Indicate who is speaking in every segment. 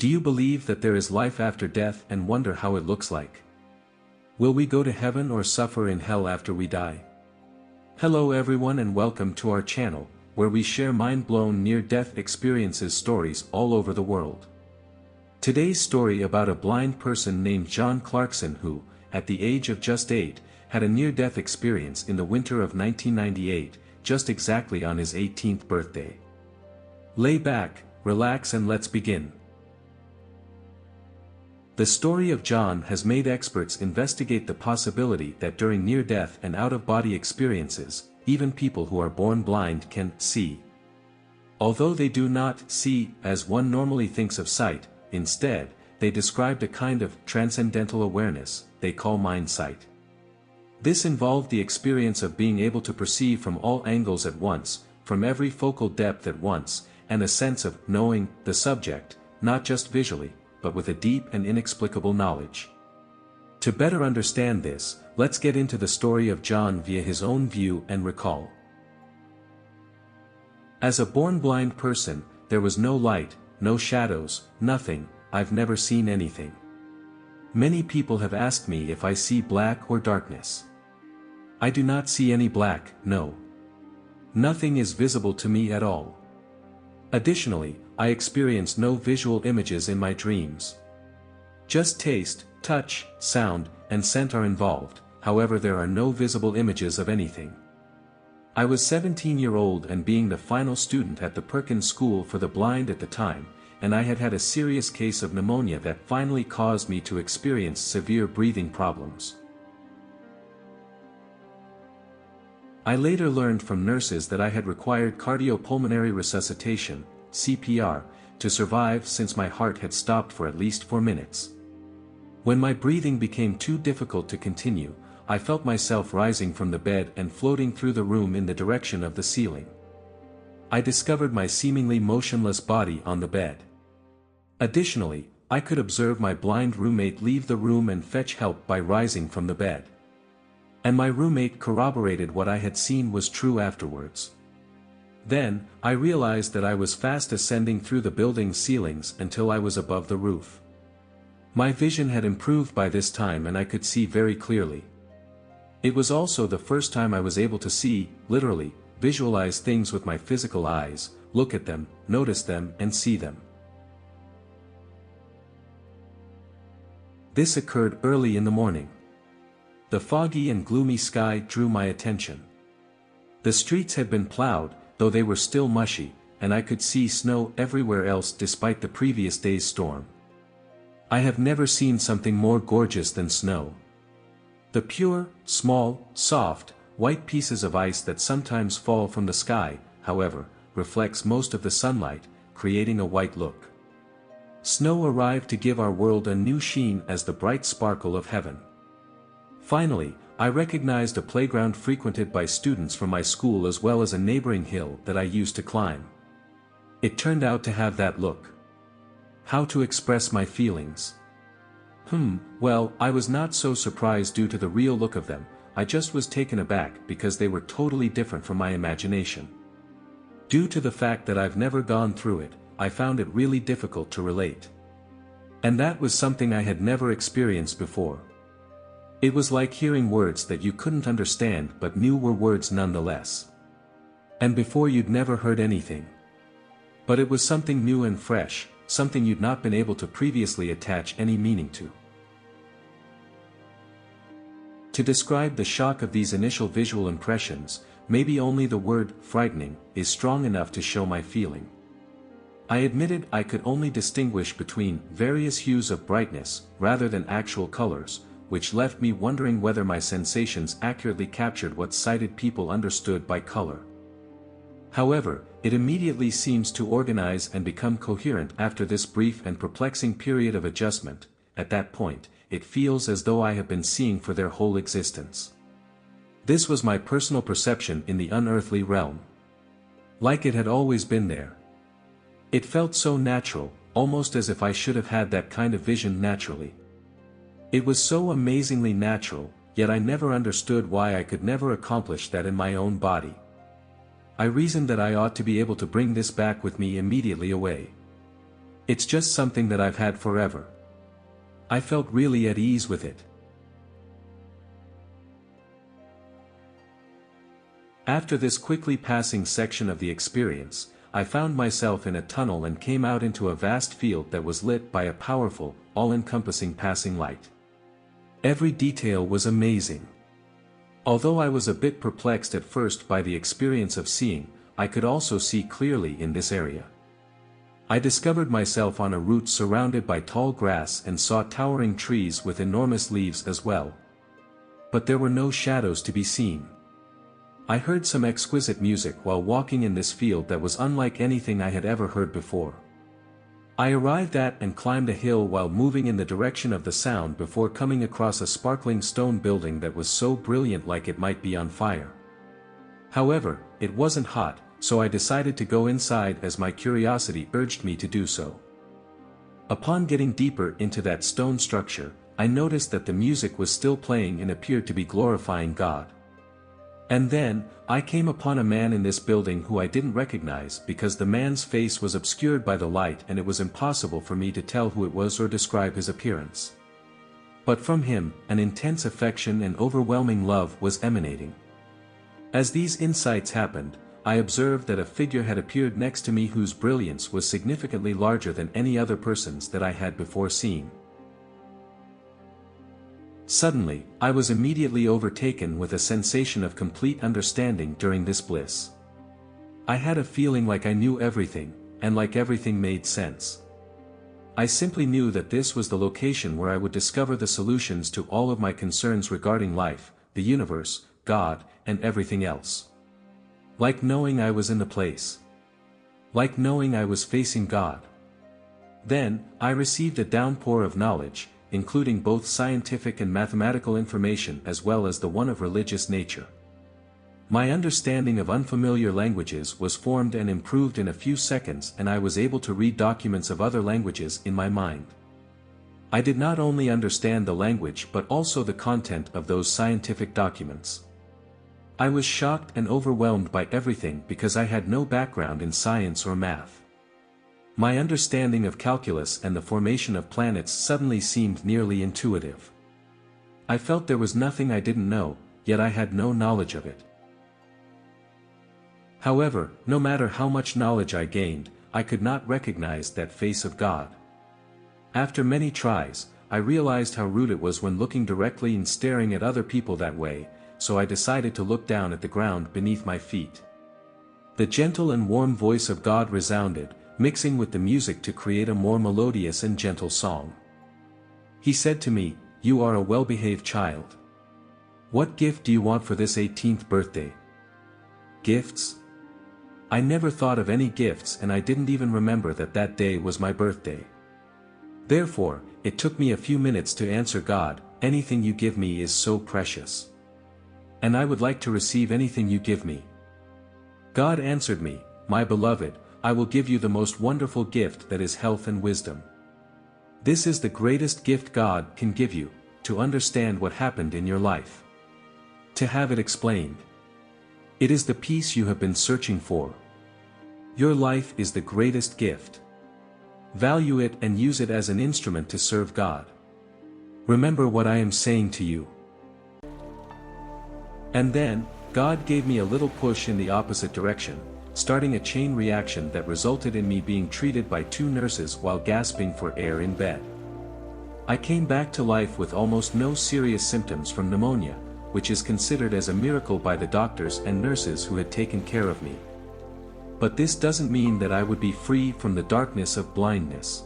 Speaker 1: Do you believe that there is life after death and wonder how it looks like? Will we go to heaven or suffer in hell after we die? Hello everyone and welcome to our channel, where we share mind-blown near-death experiences stories all over the world. Today's story about a blind person named John Clarkson who, at the age of just 8, had a near-death experience in the winter of 1998, just exactly on his 18th birthday. Lay back, relax and let's begin. The story of John has made experts investigate the possibility that during near-death and out-of-body experiences, even people who are born blind can see. Although they do not see as one normally thinks of sight, instead, they described a kind of transcendental awareness they call mind sight. This involved the experience of being able to perceive from all angles at once, from every focal depth at once, and a sense of knowing the subject, not just visually, but with a deep and inexplicable knowledge. To better understand this, let's get into the story of John via his own view and recall. As a born blind person, there was no light, no shadows, nothing. I've never seen anything. Many people have asked me if I see black or darkness. I do not see any black, no. Nothing is visible to me at all. Additionally, I experience no visual images in my dreams. Just taste, touch, sound, and scent are involved, however there are no visible images of anything. I was 17-year-old and being the final student at the Perkins School for the Blind at the time, and I had had a serious case of pneumonia that finally caused me to experience severe breathing problems. I later learned from nurses that I had required cardiopulmonary resuscitation, CPR, to survive since my heart had stopped for at least 4 minutes. When my breathing became too difficult to continue, I felt myself rising from the bed and floating through the room in the direction of the ceiling. I discovered my seemingly motionless body on the bed. Additionally, I could observe my blind roommate leave the room and fetch help by rising from the bed. And my roommate corroborated what I had seen was true afterwards. Then, I realized that I was fast ascending through the building's ceilings until I was above the roof. My vision had improved by this time and I could see very clearly. It was also the first time I was able to see, literally, visualize things with my physical eyes, look at them, notice them, and see them. This occurred early in the morning. The foggy and gloomy sky drew my attention. The streets had been plowed, though they were still mushy, and I could see snow everywhere else despite the previous day's storm. I have never seen something more gorgeous than snow. The pure, small, soft, white pieces of ice that sometimes fall from the sky, however, reflects most of the sunlight, creating a white look. Snow arrived to give our world a new sheen as the bright sparkle of heaven. Finally, I recognized a playground frequented by students from my school as well as a neighboring hill that I used to climb. It turned out to have that look. How to express my feelings? Well, I was not so surprised due to the real look of them, I just was taken aback because they were totally different from my imagination. Due to the fact that I've never gone through it, I found it really difficult to relate. And that was something I had never experienced before. It was like hearing words that you couldn't understand but knew were words nonetheless. And before you'd never heard anything. But it was something new and fresh, something you'd not been able to previously attach any meaning to. To describe the shock of these initial visual impressions, maybe only the word frightening is strong enough to show my feeling. I admitted I could only distinguish between various hues of brightness rather than actual colors, which left me wondering whether my sensations accurately captured what sighted people understood by color. However, it immediately seems to organize and become coherent after this brief and perplexing period of adjustment. At that point, it feels as though I have been seeing for their whole existence. This was my personal perception in the unearthly realm. Like it had always been there. It felt so natural, almost as if I should have had that kind of vision naturally. It was so amazingly natural, yet I never understood why I could never accomplish that in my own body. I reasoned that I ought to be able to bring this back with me immediately away. It's just something that I've had forever. I felt really at ease with it. After this quickly passing section of the experience, I found myself in a tunnel and came out into a vast field that was lit by a powerful, all-encompassing passing light. Every detail was amazing. Although I was a bit perplexed at first by the experience of seeing, I could also see clearly in this area. I discovered myself on a route surrounded by tall grass and saw towering trees with enormous leaves as well. But there were no shadows to be seen. I heard some exquisite music while walking in this field that was unlike anything I had ever heard before. I arrived at and climbed a hill while moving in the direction of the sound before coming across a sparkling stone building that was so brilliant like it might be on fire. However, it wasn't hot, so I decided to go inside as my curiosity urged me to do so. Upon getting deeper into that stone structure, I noticed that the music was still playing and appeared to be glorifying God. And then, I came upon a man in this building who I didn't recognize because the man's face was obscured by the light and it was impossible for me to tell who it was or describe his appearance. But from him, an intense affection and overwhelming love was emanating. As these insights happened, I observed that a figure had appeared next to me whose brilliance was significantly larger than any other person's that I had before seen. Suddenly, I was immediately overtaken with a sensation of complete understanding during this bliss. I had a feeling like I knew everything, and like everything made sense. I simply knew that this was the location where I would discover the solutions to all of my concerns regarding life, the universe, God, and everything else. Like knowing I was in the place. Like knowing I was facing God. Then, I received a downpour of knowledge, including both scientific and mathematical information as well as the one of religious nature. My understanding of unfamiliar languages was formed and improved in a few seconds, and I was able to read documents of other languages in my mind. I did not only understand the language but also the content of those scientific documents. I was shocked and overwhelmed by everything because I had no background in science or math. My understanding of calculus and the formation of planets suddenly seemed nearly intuitive. I felt there was nothing I didn't know, yet I had no knowledge of it. However, no matter how much knowledge I gained, I could not recognize that face of God. After many tries, I realized how rude it was when looking directly and staring at other people that way, so I decided to look down at the ground beneath my feet. The gentle and warm voice of God resounded, mixing with the music to create a more melodious and gentle song. He said to me, "You are a well-behaved child. What gift do you want for this 18th birthday?" Gifts? I never thought of any gifts, and I didn't even remember that that day was my birthday. Therefore, it took me a few minutes to answer God, "Anything you give me is so precious. And I would like to receive anything you give me." God answered me, "My beloved, I will give you the most wonderful gift, that is health and wisdom. This is the greatest gift God can give you, to understand what happened in your life. To have it explained. It is the peace you have been searching for. Your life is the greatest gift. Value it and use it as an instrument to serve God. Remember what I am saying to you." And then, God gave me a little push in the opposite direction, starting a chain reaction that resulted in me being treated by 2 nurses while gasping for air in bed. I came back to life with almost no serious symptoms from pneumonia, which is considered as a miracle by the doctors and nurses who had taken care of me. But this doesn't mean that I would be free from the darkness of blindness.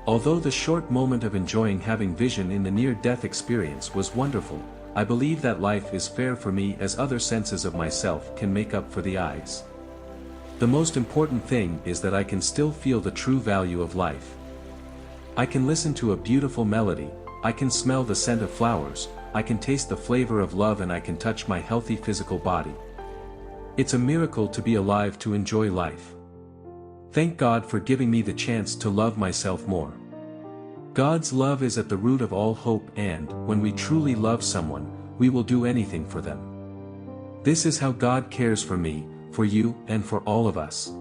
Speaker 1: Although the short moment of enjoying having vision in the near-death experience was wonderful, I believe that life is fair for me as other senses of myself can make up for the eyes. The most important thing is that I can still feel the true value of life. I can listen to a beautiful melody, I can smell the scent of flowers, I can taste the flavor of love, and I can touch my healthy physical body. It's a miracle to be alive, to enjoy life. Thank God for giving me the chance to love myself more. God's love is at the root of all hope, and, when we truly love someone, we will do anything for them. This is how God cares for me, for you, and for all of us.